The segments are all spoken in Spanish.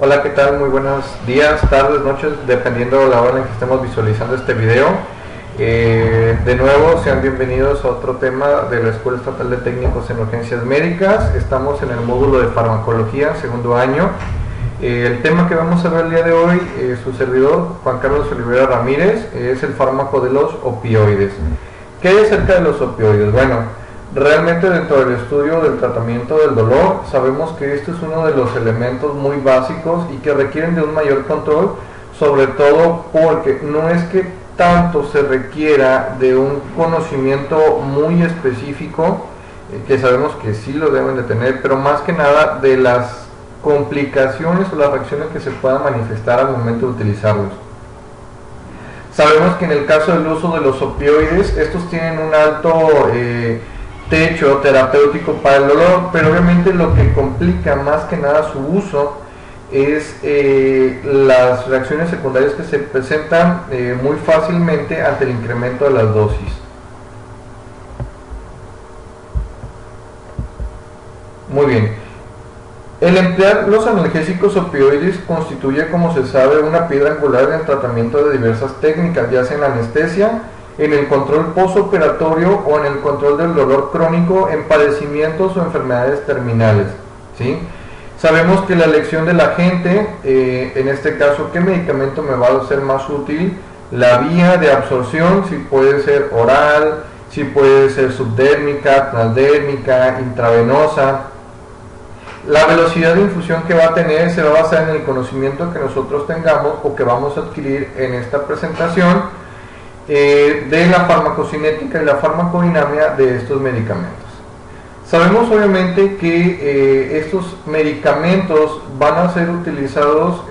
Hola, ¿qué tal? Muy buenos días, tardes, noches, dependiendo de la hora en que estemos visualizando este video. De nuevo, sean bienvenidos a otro tema de la Escuela Estatal de Técnicos en Urgencias Médicas. Estamos en el módulo de farmacología, segundo año. El tema que vamos a ver el día de hoy, su servidor, Juan Carlos Olivera Ramírez, es el fármaco de los opioides. ¿Qué hay acerca de los opioides? Bueno, realmente dentro del estudio del tratamiento del dolor sabemos que este es uno de los elementos muy básicos y que requieren de un mayor control, sobre todo porque no es que tanto se requiera de un conocimiento muy específico, que sabemos que sí lo deben de tener, pero más que nada de las complicaciones o las reacciones que se puedan manifestar al momento de utilizarlos. Sabemos que en el caso del uso de los opioides, estos tienen un alto techo terapéutico para el dolor, pero obviamente lo que complica más que nada su uso es las reacciones secundarias que se presentan muy fácilmente ante el incremento de las dosis. Muy bien. El emplear los analgésicos opioides constituye, como se sabe, una piedra angular en el tratamiento de diversas técnicas, ya sea en la anestesia, en el control postoperatorio o en el control del dolor crónico en padecimientos o enfermedades terminales, ¿sí? Sabemos que la elección del agente, en este caso, ¿qué medicamento me va a ser más útil? La vía de absorción, si puede ser oral, si puede ser subdérmica, transdérmica, intravenosa. La velocidad de infusión que va a tener se va a basar en el conocimiento que nosotros tengamos o que vamos a adquirir en esta presentación de la farmacocinética y la farmacodinamia de estos medicamentos. Sabemos obviamente que estos medicamentos van a ser utilizados,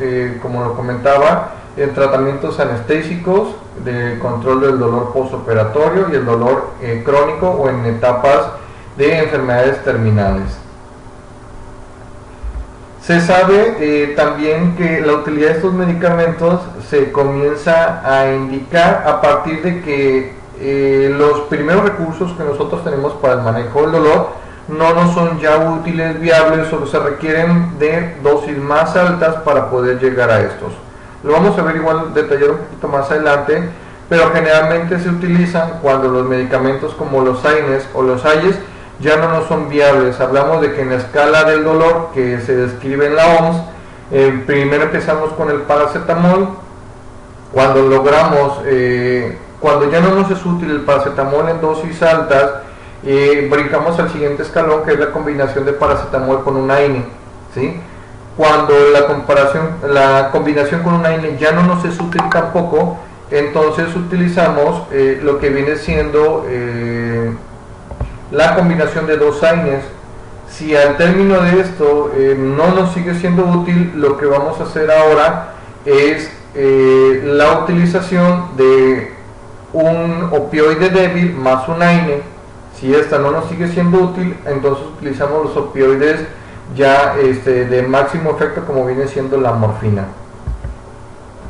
como lo comentaba, en tratamientos anestésicos, de control del dolor postoperatorio y el dolor crónico o en etapas de enfermedades terminales. Se sabe también que la utilidad de estos medicamentos se comienza a indicar a partir de que los primeros recursos que nosotros tenemos para el manejo del dolor no nos son ya útiles, viables, o se requieren de dosis más altas para poder llegar a estos. Lo vamos a ver igual detallar un poquito más adelante, pero generalmente se utilizan cuando los medicamentos como los AINES o los AIES ya no nos son viables. Hablamos de que en la escala del dolor que se describe en la OMS, primero empezamos con el paracetamol. Cuando logramos, cuando ya no nos es útil el paracetamol en dosis altas, brincamos al siguiente escalón, que es la combinación de paracetamol con un AINE, ¿sí? Cuando la combinación con un AINE ya no nos es útil tampoco, entonces utilizamos lo que viene siendo la combinación de dos AINES. Si al término de esto no nos sigue siendo útil, lo que vamos a hacer ahora es la utilización de un opioide débil más un AINE. Si esta no nos sigue siendo útil, entonces utilizamos los opioides ya de máximo efecto, como viene siendo la morfina.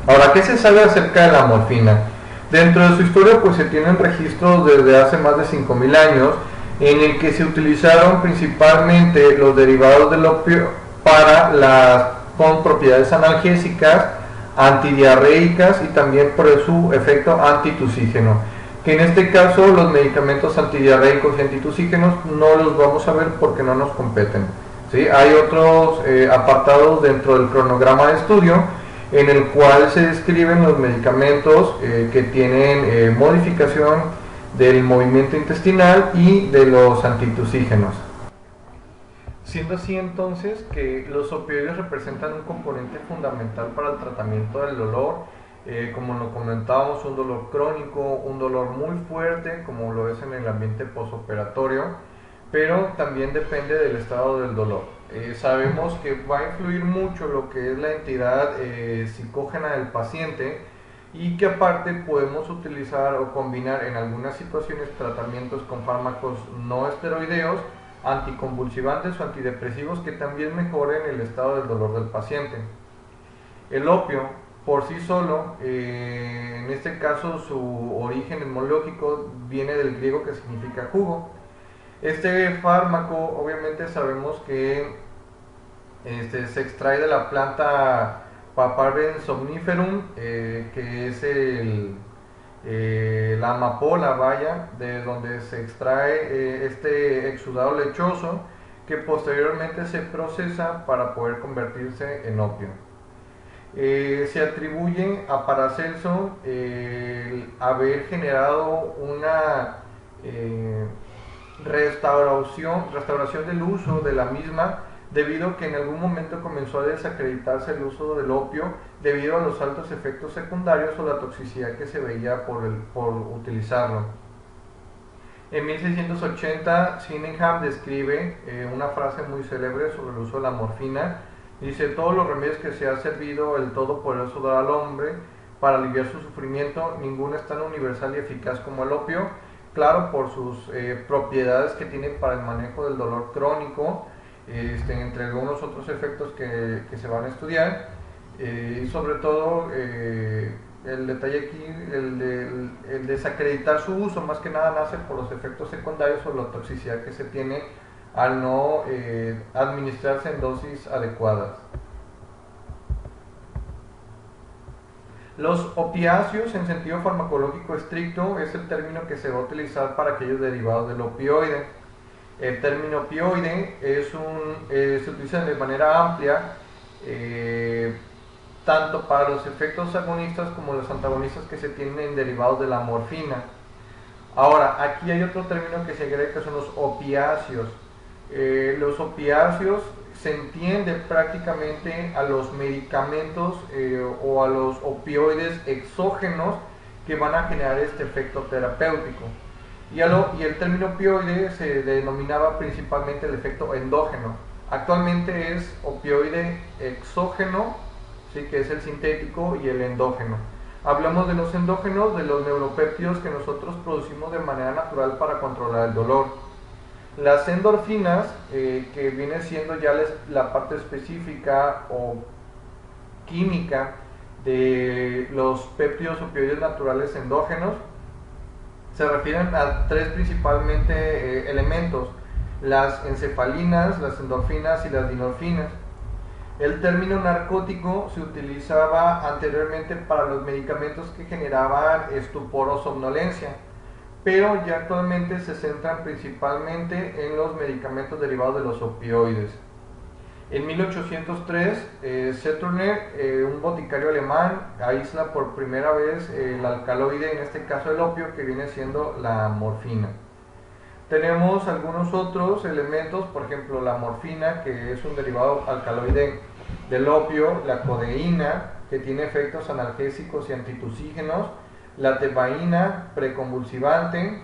Ahora, ¿qué se sabe acerca de la morfina? Dentro de su historia pues se tienen registros desde hace más de 5000 años en el que se utilizaron principalmente los derivados del opio con propiedades analgésicas, antidiarreicas y también por su efecto antitusígeno, que en este caso los medicamentos antidiarreicos y antitusígenos no los vamos a ver porque no nos competen, ¿sí? Hay otros apartados dentro del cronograma de estudio en el cual se describen los medicamentos que tienen modificación del movimiento intestinal y de los antitusígenos. Siendo así entonces que los opioides representan un componente fundamental para el tratamiento del dolor, como lo comentábamos, un dolor crónico, un dolor muy fuerte, como lo es en el ambiente postoperatorio, pero también depende del estado del dolor. Sabemos que va a influir mucho lo que es la entidad psicógena del paciente, y que aparte podemos utilizar o combinar en algunas situaciones tratamientos con fármacos no esteroideos, anticonvulsivantes o antidepresivos que también mejoren el estado del dolor del paciente. El opio por sí solo, en este caso su origen etimológico viene del griego que significa jugo. Este fármaco obviamente sabemos que Se extrae de la planta Papaver somniferum, que es la amapola, vaya, de donde se extrae este exudado lechoso, que posteriormente se procesa para poder convertirse en opio. Se atribuye a Paracelso haber generado una eh, restauración del uso de la misma, debido a que en algún momento comenzó a desacreditarse el uso del opio debido a los altos efectos secundarios o la toxicidad que se veía por utilizarlo. En 1680, Sydenham describe una frase muy célebre sobre el uso de la morfina. Dice: todos los remedios que se ha servido el Todopoderoso dar al hombre para aliviar su sufrimiento, ninguno es tan universal y eficaz como el opio, claro, por sus propiedades que tiene para el manejo del dolor crónico, entre algunos otros efectos que se van a estudiar, y sobre todo el detalle aquí, el desacreditar su uso, más que nada nace por los efectos secundarios o la toxicidad que se tiene al no administrarse en dosis adecuadas. Los opiáceos en sentido farmacológico estricto es el término que se va a utilizar para aquellos derivados del opioide. El término opioide se utiliza de manera amplia, tanto para los efectos agonistas como los antagonistas que se tienen derivados de la morfina. Ahora, aquí hay otro término que se agrega, que son los opiáceos. Los opiáceos se entiende prácticamente a los medicamentos o a los opioides exógenos que van a generar este efecto terapéutico. Y el término opioide se denominaba principalmente el efecto endógeno. Actualmente es opioide exógeno, ¿sí?, que es el sintético, y el endógeno. Hablamos de los endógenos, de los neuropéptidos que nosotros producimos de manera natural para controlar el dolor. Las endorfinas, que viene siendo ya la parte específica o química de los péptidos opioides naturales endógenos, se refieren a tres principalmente elementos: las encefalinas, las endorfinas y las dinorfinas. El término narcótico se utilizaba anteriormente para los medicamentos que generaban estupor o somnolencia, pero ya actualmente se centran principalmente en los medicamentos derivados de los opioides. En 1803, Zeturner, un boticario alemán, aísla por primera vez el alcaloide, en este caso el opio, que viene siendo la morfina. Tenemos algunos otros elementos, por ejemplo la morfina, que es un derivado alcaloide del opio; la codeína, que tiene efectos analgésicos y antitusígenos; la tebaína, proconvulsivante;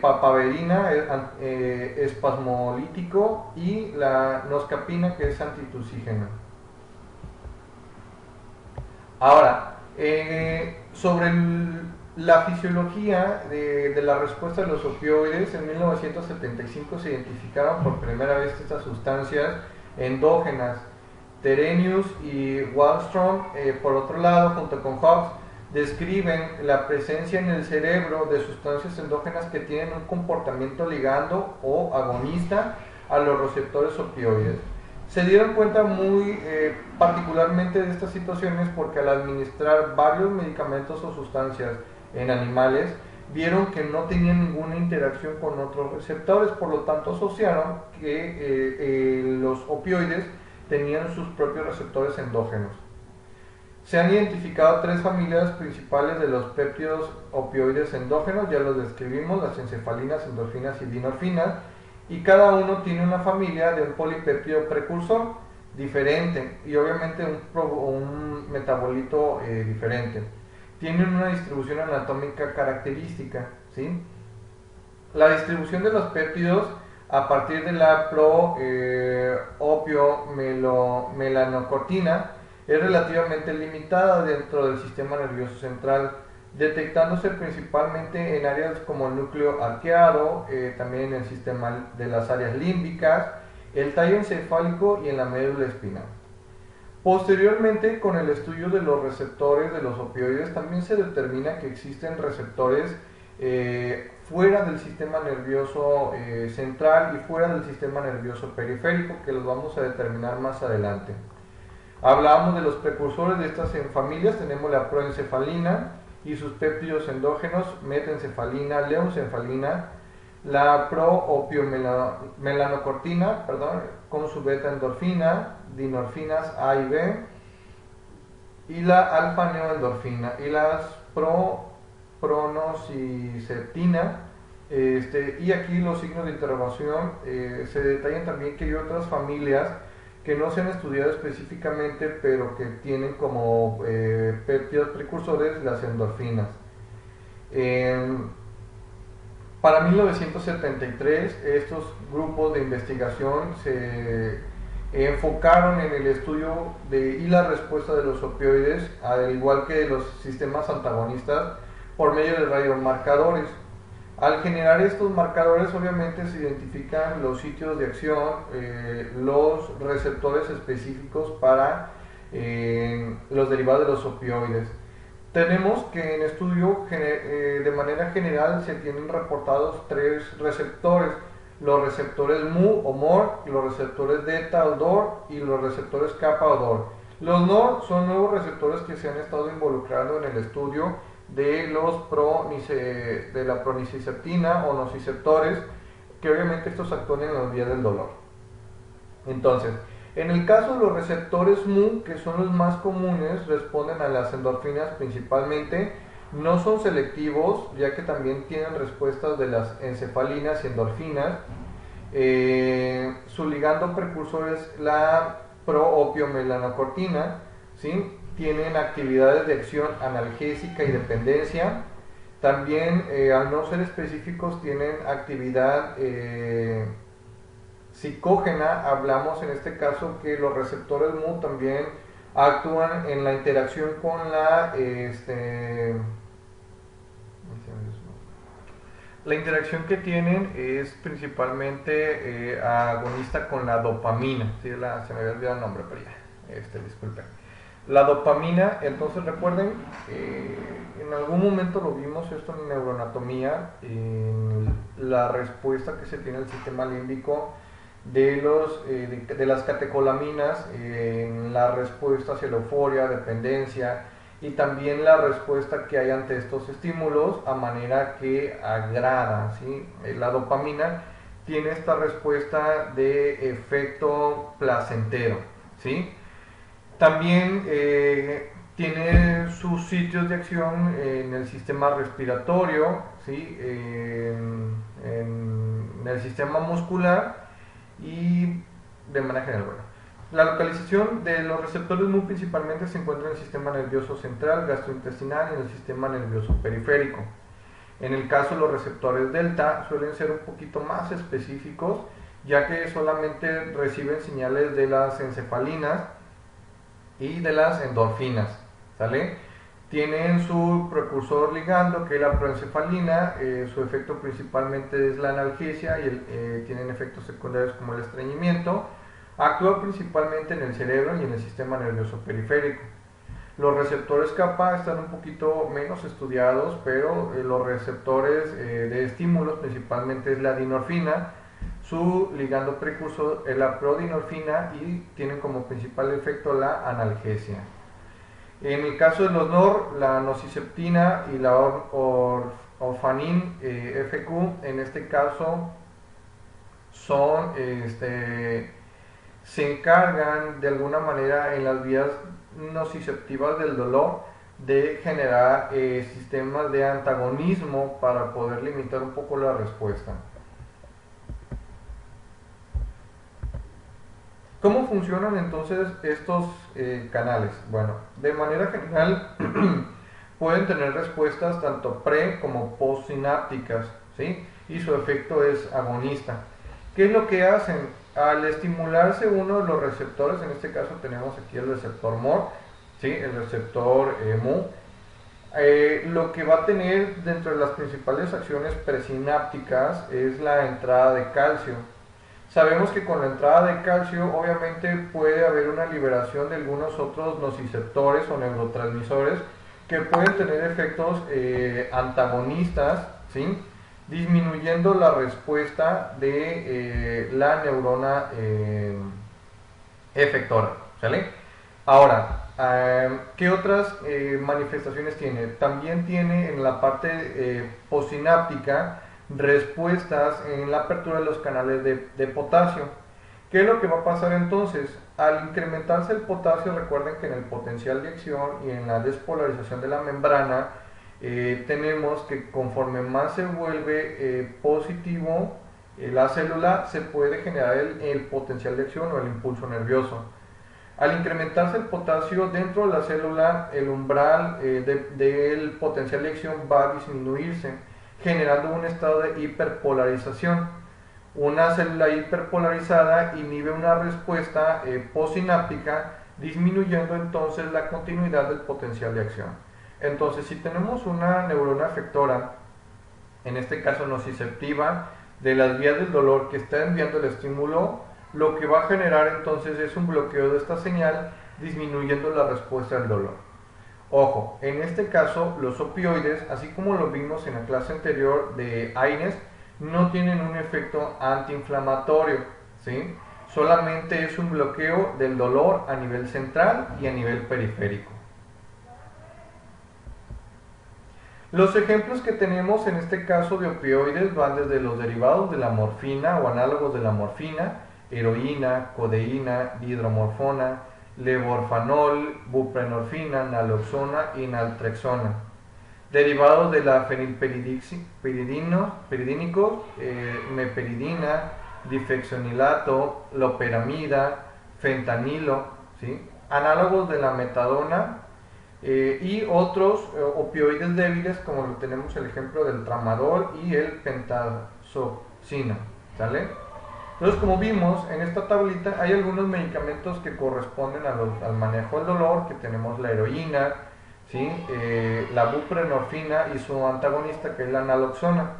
papaverina, espasmolítico; y la noscapina, que es antitusígena. Ahora, sobre la fisiología de la respuesta de los opioides, en 1975 se identificaron por primera vez estas sustancias endógenas. Terenius y Wallström, por otro lado, junto con Hobbes, describen la presencia en el cerebro de sustancias endógenas que tienen un comportamiento ligando o agonista a los receptores opioides. Se dieron cuenta muy particularmente de estas situaciones porque al administrar varios medicamentos o sustancias en animales, vieron que no tenían ninguna interacción con otros receptores, por lo tanto asociaron que los opioides tenían sus propios receptores endógenos. Se han identificado tres familias principales de los péptidos opioides endógenos, ya los describimos: las encefalinas, endorfinas y dinorfinas, y cada uno tiene una familia de un polipéptido precursor diferente y obviamente un metabolito diferente. Tienen una distribución anatómica característica, ¿sí? La distribución de los péptidos a partir de la melanocortina es relativamente limitada dentro del sistema nervioso central, detectándose principalmente en áreas como el núcleo arqueado, también en el sistema de las áreas límbicas, el tallo encefálico y en la médula espinal. Posteriormente, con el estudio de los receptores de los opioides, también se determina que existen receptores fuera del sistema nervioso central y fuera del sistema nervioso periférico, que los vamos a determinar más adelante. Hablábamos de los precursores de estas familias, tenemos la proencefalina y sus péptidos endógenos, metencefalina, leoncefalina, la proopiomelanocortina, con su beta-endorfina, dinorfinas A y B, y la alfa-neoendorfina, y las pronociceptina, y aquí los signos de interrogación. Se detallan también que hay otras familias que no se han estudiado específicamente, pero que tienen como péptidos precursores las endorfinas. Para 1973, estos grupos de investigación se enfocaron en el estudio y la respuesta de los opioides, al igual que de los sistemas antagonistas, por medio de radiomarcadores. Al generar estos marcadores, obviamente se identifican los sitios de acción, los receptores específicos para los derivados de los opioides. Tenemos que en estudio de manera general se tienen reportados 3 receptores: los receptores mu o MOR, los receptores delta o DOR y los receptores kappa o DOR. Los NOR son nuevos receptores que se han estado involucrando en el estudio de la proniciceptina o nociceptores, que obviamente estos actúan en las vías del dolor. Entonces, en el caso de los receptores mu, que son los más comunes, responden a las endorfinas principalmente. No son selectivos, ya que también tienen respuestas de las encefalinas y endorfinas. Su ligando precursor es la proopiomelanocortina, ¿sí? Tienen actividades de acción analgésica y dependencia. También, al no ser específicos, tienen actividad psicógena. Hablamos en este caso que los receptores mu también actúan en la interacción con la interacción que tienen es principalmente agonista con la dopamina. ¿Sí? Se me había olvidado el nombre, pero ya, disculpen. La dopamina, entonces recuerden, en algún momento lo vimos esto en neuroanatomía, la respuesta que se tiene al sistema límbico de las catecolaminas, en la respuesta hacia la euforia, dependencia, y también la respuesta que hay ante estos estímulos a manera que agrada, ¿sí? La dopamina tiene esta respuesta de efecto placentero, ¿sí? También tiene sus sitios de acción en el sistema respiratorio, ¿sí? En el sistema muscular y de manera general. Bueno, la localización de los receptores mu principalmente se encuentra en el sistema nervioso central, gastrointestinal y en el sistema nervioso periférico. En el caso de los receptores delta suelen ser un poquito más específicos, ya que solamente reciben señales de las encefalinas y de las endorfinas, ¿sale? Tienen su precursor ligando, que es la proencefalina. Su efecto principalmente es la analgesia y tienen efectos secundarios como el estreñimiento. Actúa principalmente en el cerebro y en el sistema nervioso periférico. Los receptores kappa están un poquito menos estudiados, pero los receptores de estímulos principalmente es la dinorfina. Su ligando precursor es la prodinorfina y tienen como principal efecto la analgesia. En el caso de los NOR, la nociceptina y la orfanin FQ, en este caso son, se encargan de alguna manera en las vías nociceptivas del dolor de generar sistemas de antagonismo para poder limitar un poco la respuesta. ¿Cómo funcionan entonces estos canales? Bueno, de manera general pueden tener respuestas tanto pre como postsinápticas, ¿sí? Y su efecto es agonista. ¿Qué es lo que hacen? Al estimularse uno de los receptores, en este caso tenemos aquí el receptor MOR, ¿sí? El receptor MU, lo que va a tener dentro de las principales acciones presinápticas es la entrada de calcio. Sabemos que con la entrada de calcio obviamente puede haber una liberación de algunos otros nociceptores o neurotransmisores que pueden tener efectos antagonistas, ¿sí? disminuyendo la respuesta de la neurona efectora, ¿sale? Ahora, ¿qué otras manifestaciones tiene? También tiene en la parte postsináptica respuestas en la apertura de los canales de potasio. ¿Qué es lo que va a pasar entonces? Al incrementarse el potasio, recuerden que en el potencial de acción y en la despolarización de la membrana, tenemos que conforme más se vuelve positivo la célula, se puede generar el potencial de acción o el impulso nervioso. Al incrementarse el potasio dentro de la célula, el umbral del potencial de acción va a disminuirse, generando un estado de hiperpolarización. Una célula hiperpolarizada inhibe una respuesta postsináptica, disminuyendo entonces la continuidad del potencial de acción. Entonces, si tenemos una neurona efectora, en este caso nociceptiva, de las vías del dolor que está enviando el estímulo, lo que va a generar entonces es un bloqueo de esta señal, disminuyendo la respuesta al dolor. Ojo, en este caso los opioides, así como lo vimos en la clase anterior de AINES, no tienen un efecto antiinflamatorio, ¿sí? Solamente es un bloqueo del dolor a nivel central y a nivel periférico. Los ejemplos que tenemos en este caso de opioides van desde los derivados de la morfina o análogos de la morfina, heroína, codeína, dihidromorfona, levorfanol, buprenorfina, naloxona y naltrexona. Derivados de la fenilperidínicos, meperidina, difexonilato, loperamida, fentanilo, ¿sí? Análogos de la metadona, y otros opioides débiles, como lo tenemos el ejemplo del tramadol y el pentazoxina, ¿sale? Entonces, como vimos en esta tablita, hay algunos medicamentos que corresponden al manejo del dolor, que tenemos la heroína, ¿sí? La buprenorfina y su antagonista, que es la naloxona.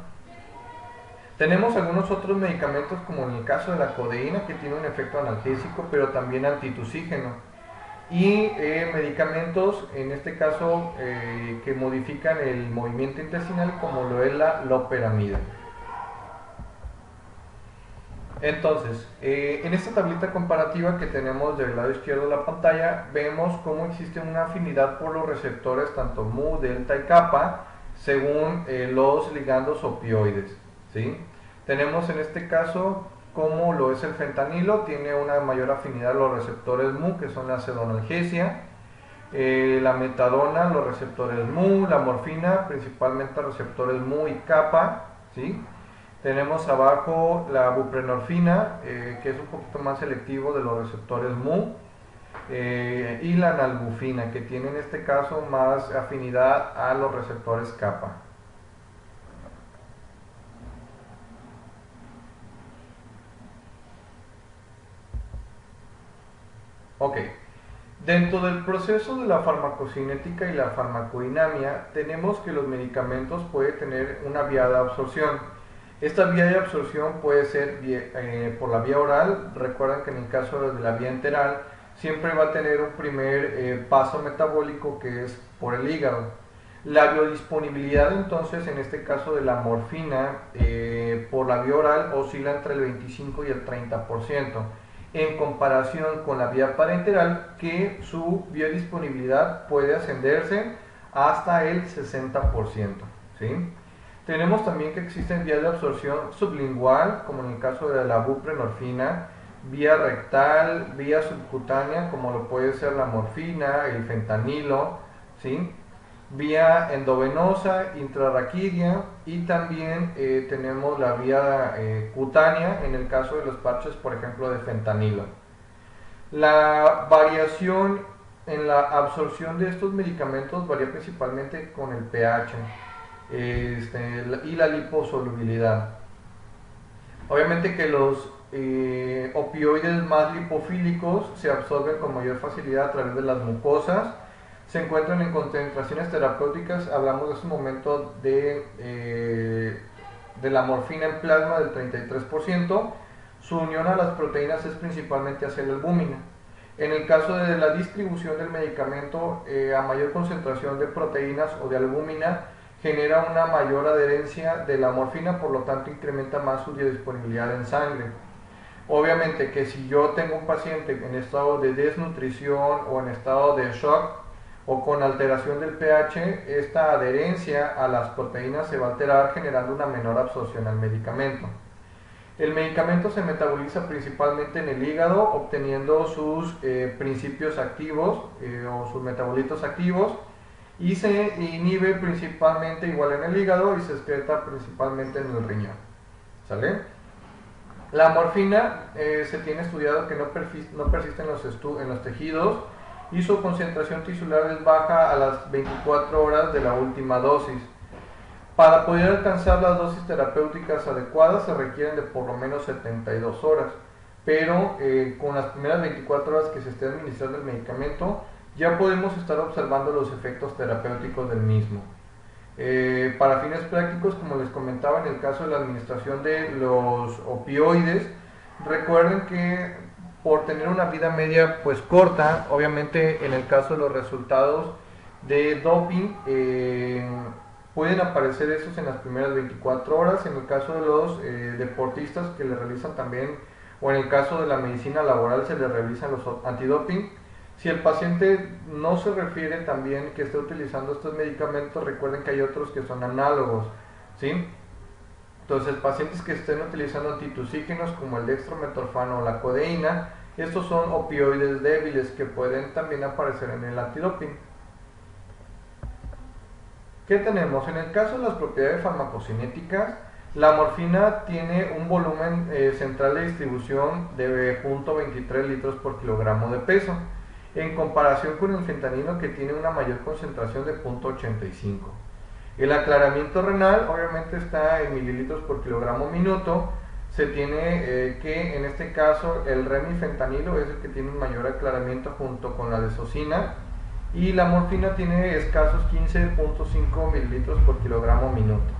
Tenemos algunos otros medicamentos, como en el caso de la codeína, que tiene un efecto analgésico, pero también antitusígeno. Y medicamentos, en este caso, que modifican el movimiento intestinal, como lo es la loperamida. Entonces, en esta tablita comparativa que tenemos del lado izquierdo de la pantalla, vemos cómo existe una afinidad por los receptores tanto mu, delta y kappa, según los ligandos opioides, ¿sí? Tenemos en este caso como lo es el fentanilo, tiene una mayor afinidad a los receptores mu, que son la acetoanalgesia, la metadona, los receptores mu, la morfina, principalmente receptores mu y kappa, ¿sí? Tenemos abajo la buprenorfina, que es un poquito más selectivo de los receptores mu, y la nalbufina, que tiene en este caso más afinidad a los receptores kappa. Ok, dentro del proceso de la farmacocinética y la farmacodinamia, tenemos que los medicamentos pueden tener una vía de absorción. Esta vía de absorción puede ser por la vía oral. Recuerden que en el caso de la vía enteral siempre va a tener un primer paso metabólico, que es por el hígado. La biodisponibilidad entonces, en este caso de la morfina, por la vía oral oscila entre el 25 y el 30%, en comparación con la vía parenteral, que su biodisponibilidad puede ascenderse hasta el 60%, ¿sí? Tenemos también que existen vías de absorción sublingual, como en el caso de la buprenorfina, vía rectal, vía subcutánea, como lo puede ser la morfina, el fentanilo, ¿sí? Vía endovenosa, intrarraquídea, y también tenemos la vía cutánea en el caso de los parches, por ejemplo, de fentanilo. La variación en la absorción de estos medicamentos varía principalmente con el pH y la liposolubilidad. Obviamente que los opioides más lipofílicos se absorben con mayor facilidad a través de las mucosas, se encuentran en concentraciones terapéuticas. Hablamos de ese momento de la morfina en plasma del 33%. Su unión a las proteínas es principalmente hacia la albúmina. En el caso de la distribución del medicamento, a mayor concentración de proteínas o de albúmina, genera una mayor adherencia de la morfina, por lo tanto incrementa más su disponibilidad en sangre. Obviamente que si yo tengo un paciente en estado de desnutrición o en estado de shock o con alteración del pH, esta adherencia a las proteínas se va a alterar, generando una menor absorción al medicamento. El medicamento se metaboliza principalmente en el hígado, obteniendo sus principios activos o sus metabolitos activos, y se inhibe principalmente igual en el hígado y se excreta principalmente en el riñón. ¿Sale? La morfina se tiene estudiado que no persiste en los tejidos, y su concentración tisular es baja a las 24 horas de la última dosis. Para poder alcanzar las dosis terapéuticas adecuadas se requieren de por lo menos 72 horas, pero con las primeras 24 horas que se esté administrando el medicamento ya podemos estar observando los efectos terapéuticos del mismo. Para fines prácticos, como les comentaba, en el caso de la administración de los opioides, recuerden que por tener una vida media pues corta, obviamente en el caso de los resultados de doping pueden aparecer esos en las primeras 24 horas. En el caso de los deportistas que le realizan también, o en el caso de la medicina laboral, se le realizan los antidoping. Si el paciente no se refiere también que esté utilizando estos medicamentos, recuerden que hay otros que son análogos, ¿sí? Entonces, pacientes que estén utilizando antitussígenos como el dextrometorfano o la codeína, estos son opioides débiles que pueden también aparecer en el antidoping. ¿Qué tenemos? En el caso de las propiedades farmacocinéticas, la morfina tiene un volumen central de distribución de 0.23 litros por kilogramo de peso, en comparación con el fentanilo, que tiene una mayor concentración de 0.85. El aclaramiento renal obviamente está en mililitros por kilogramo minuto. Se tiene que en este caso el remifentanilo es el que tiene un mayor aclaramiento junto con la desosina, y la morfina tiene escasos 15.5 mililitros por kilogramo minuto.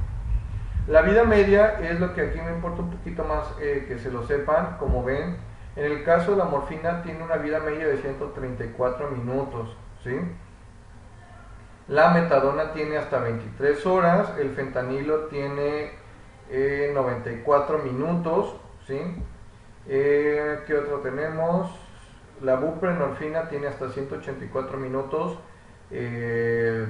La vida media es lo que aquí me importa un poquito más que se lo sepan. Como ven, en el caso de la morfina tiene una vida media de 134 minutos, ¿sí? La metadona tiene hasta 23 horas, el fentanilo tiene 94 minutos, ¿sí? ¿Qué otro tenemos? La buprenorfina tiene hasta 184 minutos de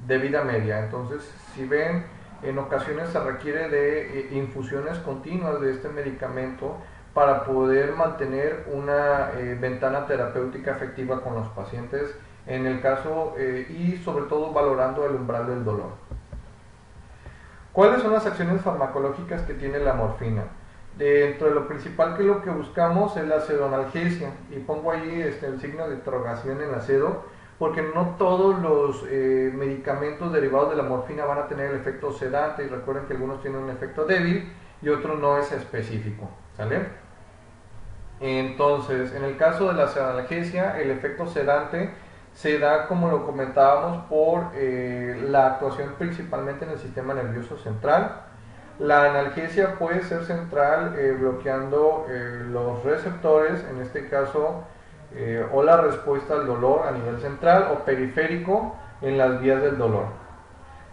vida media. Entonces, si ven, en ocasiones se requiere de infusiones continuas de este medicamento para poder mantener una ventana terapéutica efectiva con los pacientes, en el caso y sobre todo valorando el umbral del dolor. ¿Cuáles son las acciones farmacológicas que tiene la morfina? Dentro de lo principal, que lo que buscamos es la sedonalgesia, y pongo ahí el signo de interrogación en acedo, porque no todos los medicamentos derivados de la morfina van a tener el efecto sedante, y recuerden que algunos tienen un efecto débil y otro no es específico, ¿sale? Entonces, en el caso de la sedonalgesia, el efecto sedante se da, como lo comentábamos, por la actuación principalmente en el sistema nervioso central. La analgesia puede ser central, bloqueando los receptores, en este caso, o la respuesta al dolor a nivel central, o periférico en las vías del dolor.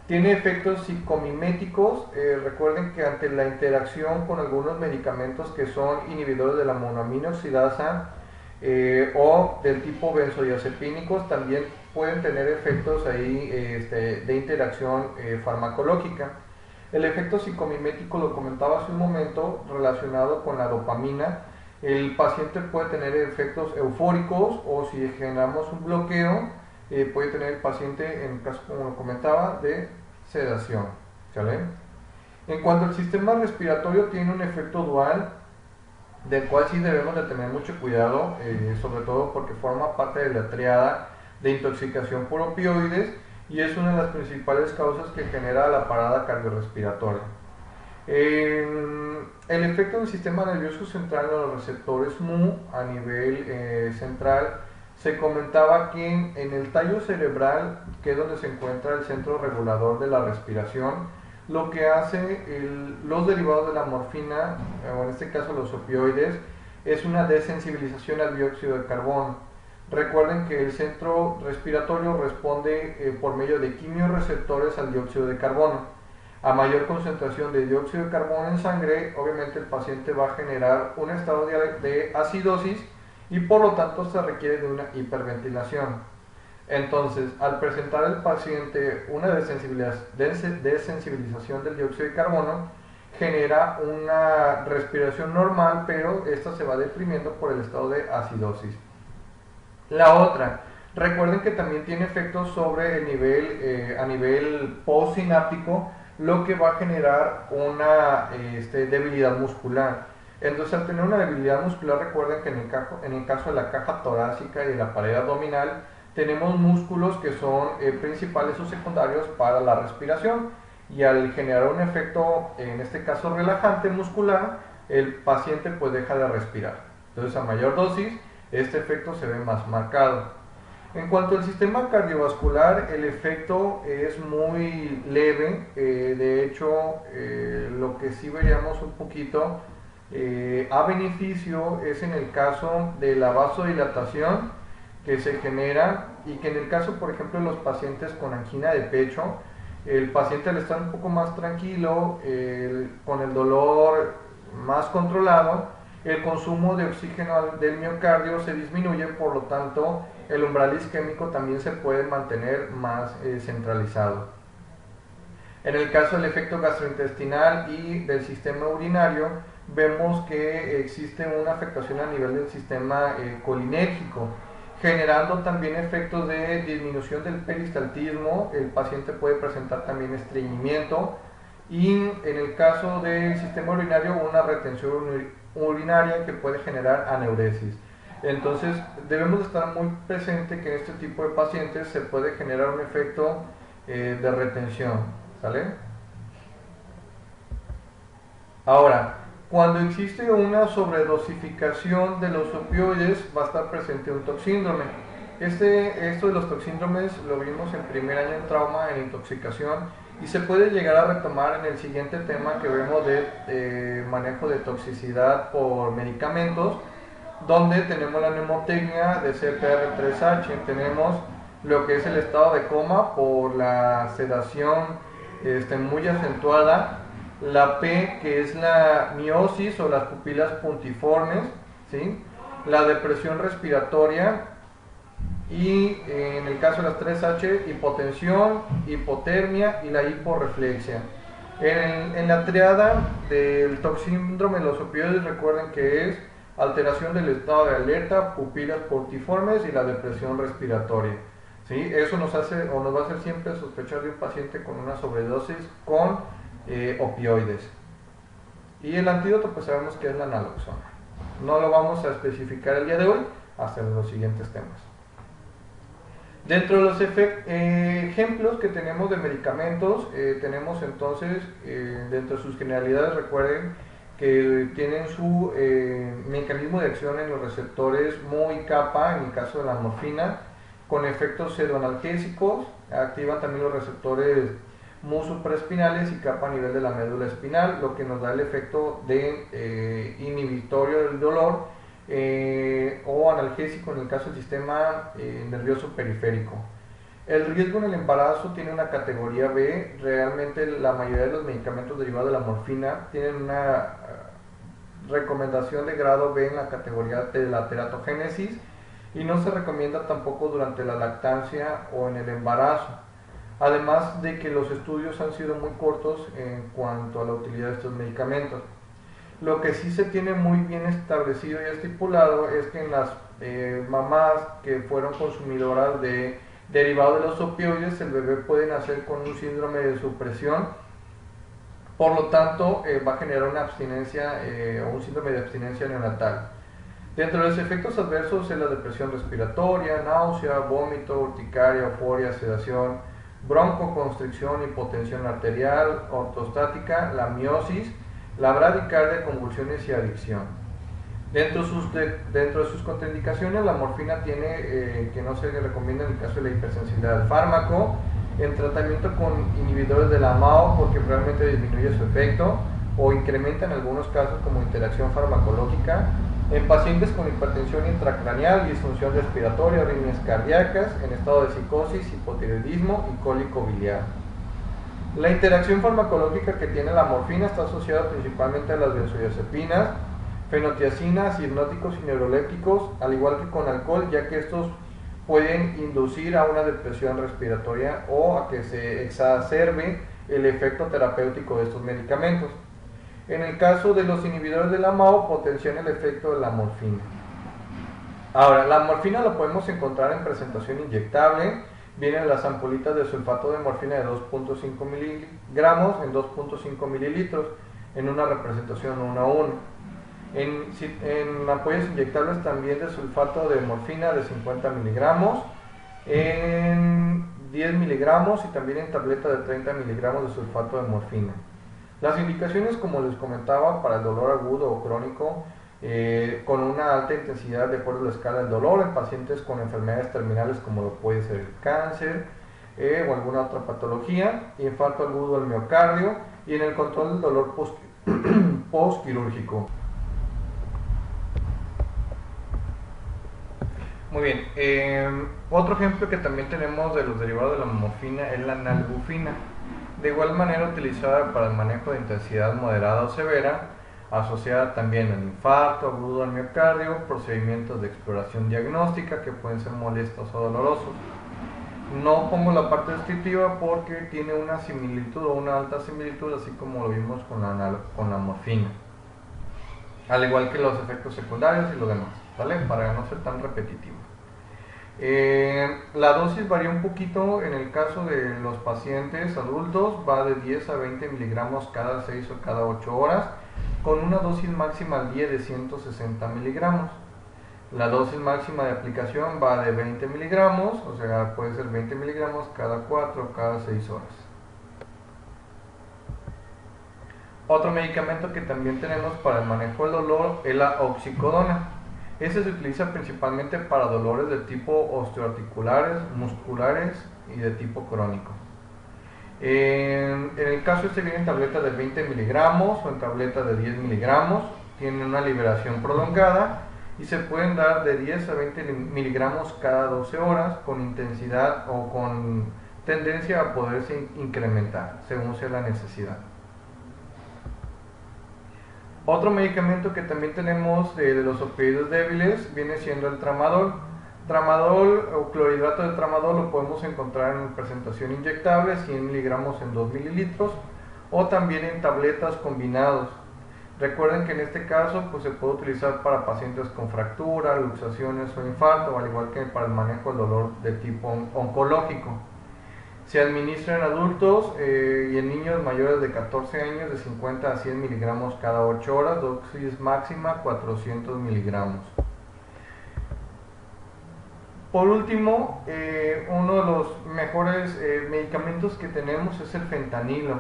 Tiene efectos psicomiméticos. Recuerden que ante la interacción con algunos medicamentos que son inhibidores de la monoamina oxidasa o del tipo benzodiazepínicos, también pueden tener efectos ahí de interacción farmacológica. El efecto psicomimético lo comentaba hace un momento, relacionado con la dopamina. El paciente puede tener efectos eufóricos, o si generamos un bloqueo, puede tener el paciente, en el caso como lo comentaba, de sedación, ¿sale? En cuanto al sistema respiratorio, tiene un efecto dual, del cual sí debemos de tener mucho cuidado, sobre todo porque forma parte de la triada de intoxicación por opioides, y es una de las principales causas que genera la parada cardiorrespiratoria. El efecto del sistema nervioso central en los receptores mu a nivel central, se comentaba que en el tallo cerebral, que es donde se encuentra el centro regulador de la respiración, lo que hace los derivados de la morfina, o en este caso los opioides, es una desensibilización al dióxido de carbono. Recuerden que el centro respiratorio responde por medio de quimiorreceptores al dióxido de carbono. A mayor concentración de dióxido de carbono en sangre, obviamente el paciente va a generar un estado de acidosis y por lo tanto se requiere de una hiperventilación. Entonces, al presentar el paciente una desensibilización del dióxido de carbono, genera una respiración normal, pero esta se va deprimiendo por el estado de acidosis. La otra, recuerden que también tiene efectos sobre el nivel, a nivel postsináptico, lo que va a generar una debilidad muscular. Entonces, al tener una debilidad muscular, recuerden que en el caso de la caja torácica y de la pared abdominal, tenemos músculos que son principales o secundarios para la respiración, y al generar un efecto, en este caso relajante muscular, el paciente pues deja de respirar. Entonces, a mayor dosis, este efecto se ve más marcado. En cuanto al sistema cardiovascular, el efecto es muy leve. De hecho, lo que sí veríamos un poquito a beneficio es en el caso de la vasodilatación que se genera, y que en el caso, por ejemplo, de los pacientes con angina de pecho, el paciente al estar un poco más tranquilo, con el dolor más controlado, el consumo de oxígeno del miocardio se disminuye, por lo tanto el umbral isquémico también se puede mantener más centralizado. En el caso del efecto gastrointestinal y del sistema urinario, vemos que existe una afectación a nivel del sistema colinérgico, generando también efectos de disminución del peristaltismo. El paciente puede presentar también estreñimiento, y en el caso del sistema urinario, una retención urinaria que puede generar aneuresis. Entonces, debemos estar muy presente que en este tipo de pacientes se puede generar un efecto de retención, ¿sale? Ahora, cuando existe una sobredosificación de los opioides, va a estar presente un toxíndrome. Esto de los toxíndromes lo vimos en primer año en trauma, en intoxicación, y se puede llegar a retomar en el siguiente tema que vemos de manejo de toxicidad por medicamentos, donde tenemos la mnemotecnia de CPR3H, tenemos lo que es el estado de coma por la sedación muy acentuada, la P, que es la miosis o las pupilas puntiformes, ¿sí? La depresión respiratoria, y en el caso de las 3H, hipotensión, hipotermia y la hiporreflexia. En la triada del toxíndrome de los opioides, recuerden que es alteración del estado de alerta, pupilas puntiformes y la depresión respiratoria, ¿sí? Eso nos hace o nos va a hacer siempre sospechar de un paciente con una sobredosis con opioides. Y el antídoto, pues sabemos que es la naloxona. No lo vamos a especificar el día de hoy, hasta en los siguientes temas. Dentro de los ejemplos que tenemos de medicamentos, tenemos entonces, dentro de sus generalidades, recuerden que tienen su mecanismo de acción en los receptores muy kappa, en el caso de la morfina, con efectos pseudoanalgésicos, activan también los receptores mu supraespinales y kappa a nivel de la médula espinal, lo que nos da el efecto de inhibitorio del dolor, o analgésico en el caso del sistema nervioso periférico. El riesgo en el embarazo tiene una categoría B. Realmente la mayoría de los medicamentos derivados de la morfina tienen una recomendación de grado B en la categoría de la teratogénesis, y no se recomienda tampoco durante la lactancia o en el embarazo, además de que los estudios han sido muy cortos en cuanto a la utilidad de estos medicamentos. Lo que sí se tiene muy bien establecido y estipulado es que en las mamás que fueron consumidoras de derivados de los opioides, el bebé puede nacer con un síndrome de supresión, por lo tanto va a generar una abstinencia o un síndrome de abstinencia neonatal. Dentro de los efectos adversos es la depresión respiratoria, náusea, vómito, urticaria, euforia, sedación, broncoconstricción, hipotensión arterial, ortostática, la miosis, la bradicardia, convulsiones y adicción. Dentro de sus contraindicaciones, la morfina tiene que no se recomienda en el caso de la hipersensibilidad al fármaco, en tratamiento con inhibidores de la MAO porque realmente disminuye su efecto o incrementa en algunos casos como interacción farmacológica, En pacientes con hipertensión intracraneal, disfunción respiratoria, arritmias cardíacas, en estado de psicosis, hipotiroidismo y cólico biliar. La interacción farmacológica que tiene la morfina está asociada principalmente a las benzodiazepinas, fenotiazinas, hipnóticos y neurolépticos, al igual que con alcohol, ya que estos pueden inducir a una depresión respiratoria o a que se exacerbe el efecto terapéutico de estos medicamentos. En el caso de los inhibidores de la MAO, potencian el efecto de la morfina. Ahora, la morfina la podemos encontrar en presentación inyectable. Vienen las ampolitas de sulfato de morfina de 2.5 miligramos en 2.5 mililitros en una representación 1 a 1. En ampollas inyectables también de sulfato de morfina de 50 miligramos, en 10 miligramos y también en tableta de 30 miligramos de sulfato de morfina. Las indicaciones, como les comentaba, para el dolor agudo o crónico con una alta intensidad de acuerdo a la escala del dolor en pacientes con enfermedades terminales como lo puede ser el cáncer o alguna otra patología, infarto agudo del miocardio y en el control del dolor postquirúrgico. Muy bien, otro ejemplo que también tenemos de los derivados de la morfina es la nalbufina, de igual manera utilizada para el manejo de intensidad moderada o severa, asociada también al infarto agudo del miocardio, procedimientos de exploración diagnóstica que pueden ser molestos o dolorosos. No pongo la parte descriptiva porque tiene una similitud o una alta similitud, así como lo vimos con la morfina, al igual que los efectos secundarios y lo demás, ¿vale? Para no ser tan repetitivo. La dosis varía un poquito en el caso de los pacientes adultos, va de 10 a 20 miligramos cada 6 o cada 8 horas, con una dosis máxima al día de 160 miligramos. La dosis máxima de aplicación va de 20 miligramos, o sea, puede ser 20 miligramos cada 4 o cada 6 horas. Otro medicamento que también tenemos para el manejo del dolor es la oxicodona. Este se utiliza principalmente para dolores de tipo osteoarticulares, musculares y de tipo crónico. En el caso viene en tabletas de 20 miligramos o en tabletas de 10 miligramos, tiene una liberación prolongada y se pueden dar de 10 a 20 miligramos cada 12 horas con intensidad o con tendencia a poderse incrementar según sea la necesidad. Otro medicamento que también tenemos de los opioides débiles viene siendo el tramadol. Tramadol o clorhidrato de tramadol lo podemos encontrar en presentación inyectable, 100 miligramos en 2 mililitros, o también en tabletas combinados. Recuerden que en este caso pues, se puede utilizar para pacientes con fractura, luxaciones o infarto, al igual que para el manejo del dolor de tipo oncológico. Se administra en adultos y en niños mayores de 14 años de 50 a 100 miligramos cada 8 horas, dosis máxima 400 miligramos. Por último, uno de los mejores medicamentos que tenemos es el fentanilo.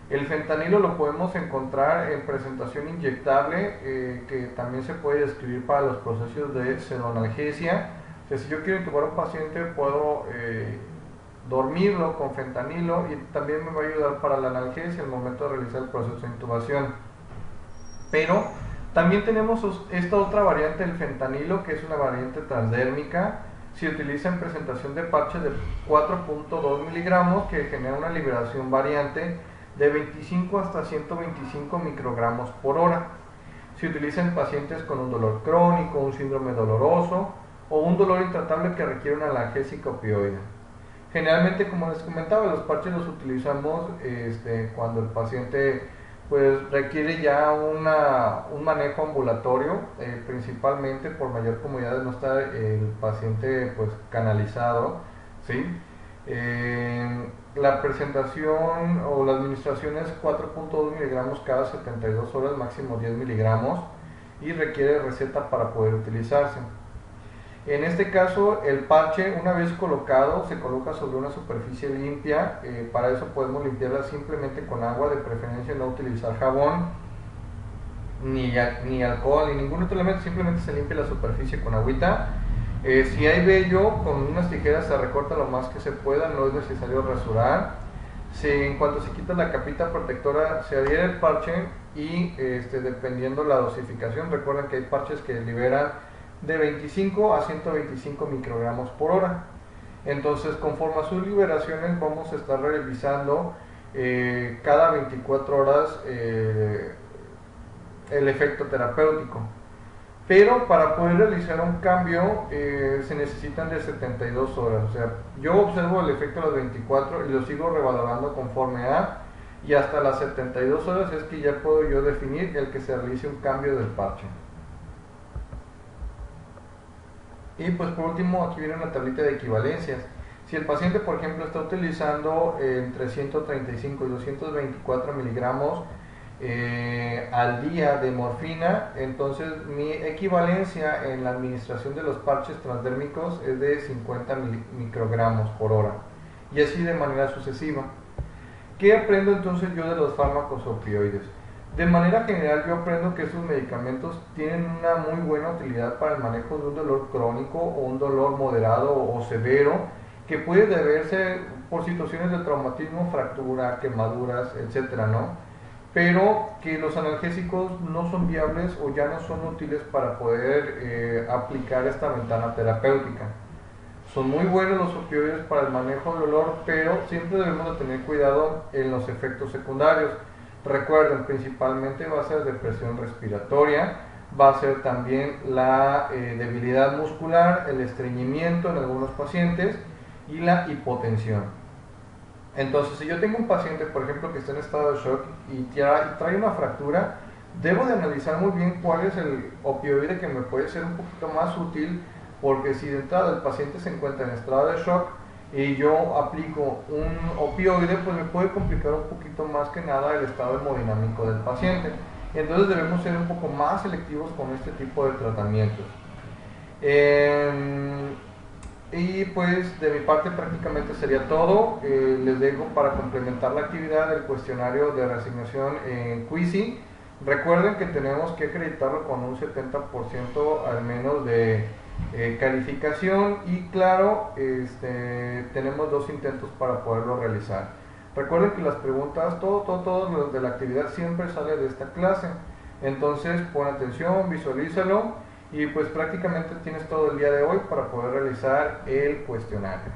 El fentanilo lo podemos encontrar en presentación inyectable, que también se puede describir para los procesos de sedonalgesia. O sea, si yo quiero intubar a un paciente, puedo dormirlo con fentanilo y también me va a ayudar para la analgesia al momento de realizar el proceso de intubación. Pero también tenemos esta otra variante del fentanilo, que es una variante transdérmica. Se utiliza en presentación de parches de 4.2 miligramos que genera una liberación variante de 25 hasta 125 microgramos por hora. Se utiliza en pacientes con un dolor crónico, un síndrome doloroso o un dolor intratable que requiere una analgésica opioide. Generalmente, como les comentaba, los parches los utilizamos cuando el paciente pues, requiere ya un manejo ambulatorio, principalmente por mayor comodidad de no estar el paciente pues, canalizado, ¿sí? La presentación o la administración es 4.2 miligramos cada 72 horas, máximo 10 miligramos, y requiere receta para poder utilizarse. En este caso, el parche, una vez colocado, se coloca sobre una superficie limpia. Para eso podemos limpiarla simplemente con agua, de preferencia no utilizar jabón, ni alcohol, ni ningún otro elemento, simplemente se limpia la superficie con agüita. Si hay vello, con unas tijeras se recorta lo más que se pueda, no es necesario rasurar. En cuanto se quita la capita protectora, se adhiere el parche y dependiendo la dosificación, recuerden que hay parches que liberan de 25 a 125 microgramos por hora. Entonces, conforme a sus liberaciones, vamos a estar revisando cada 24 horas el efecto terapéutico. Pero para poder realizar un cambio se necesitan de 72 horas. O sea, yo observo el efecto a las 24 y lo sigo revalorando conforme a, y hasta las 72 horas es que ya puedo yo definir el que se realice un cambio del parche. Y pues por último, aquí viene una tablita de equivalencias. Si el paciente, por ejemplo, está utilizando entre 135 y 224 miligramos al día de morfina, entonces mi equivalencia en la administración de los parches transdérmicos es de 50 microgramos por hora, y así de manera sucesiva. ¿Qué aprendo entonces yo de los fármacos opioides? De manera general yo aprendo que estos medicamentos tienen una muy buena utilidad para el manejo de un dolor crónico o un dolor moderado o severo, que puede deberse por situaciones de traumatismo, fractura, quemaduras, etcétera, ¿no? Pero que los analgésicos no son viables o ya no son útiles para poder aplicar esta ventana terapéutica. Son muy buenos los opioides para el manejo del dolor, pero siempre debemos de tener cuidado en los efectos secundarios. Recuerden, principalmente va a ser depresión respiratoria, va a ser también la debilidad muscular, el estreñimiento en algunos pacientes y la hipotensión. Entonces, si yo tengo un paciente, por ejemplo, que está en estado de shock y trae una fractura, debo de analizar muy bien cuál es el opioide que me puede ser un poquito más útil, porque si de entrada el paciente se encuentra en estado de shock y yo aplico un opioide, pues me puede complicar un poquito más que nada el estado hemodinámico del paciente. Entonces debemos ser un poco más selectivos con este tipo de tratamientos. Y pues de mi parte prácticamente sería todo. Les dejo para complementar la actividad del cuestionario de reasignación en Quizy. Recuerden que tenemos que acreditarlo con un 70% al menos de calificación, y claro, tenemos 2 intentos para poderlo realizar. Recuerden que las preguntas, todo lo de la actividad siempre sale de esta clase. Entonces pon atención, visualízalo y pues prácticamente tienes todo el día de hoy para poder realizar el cuestionario.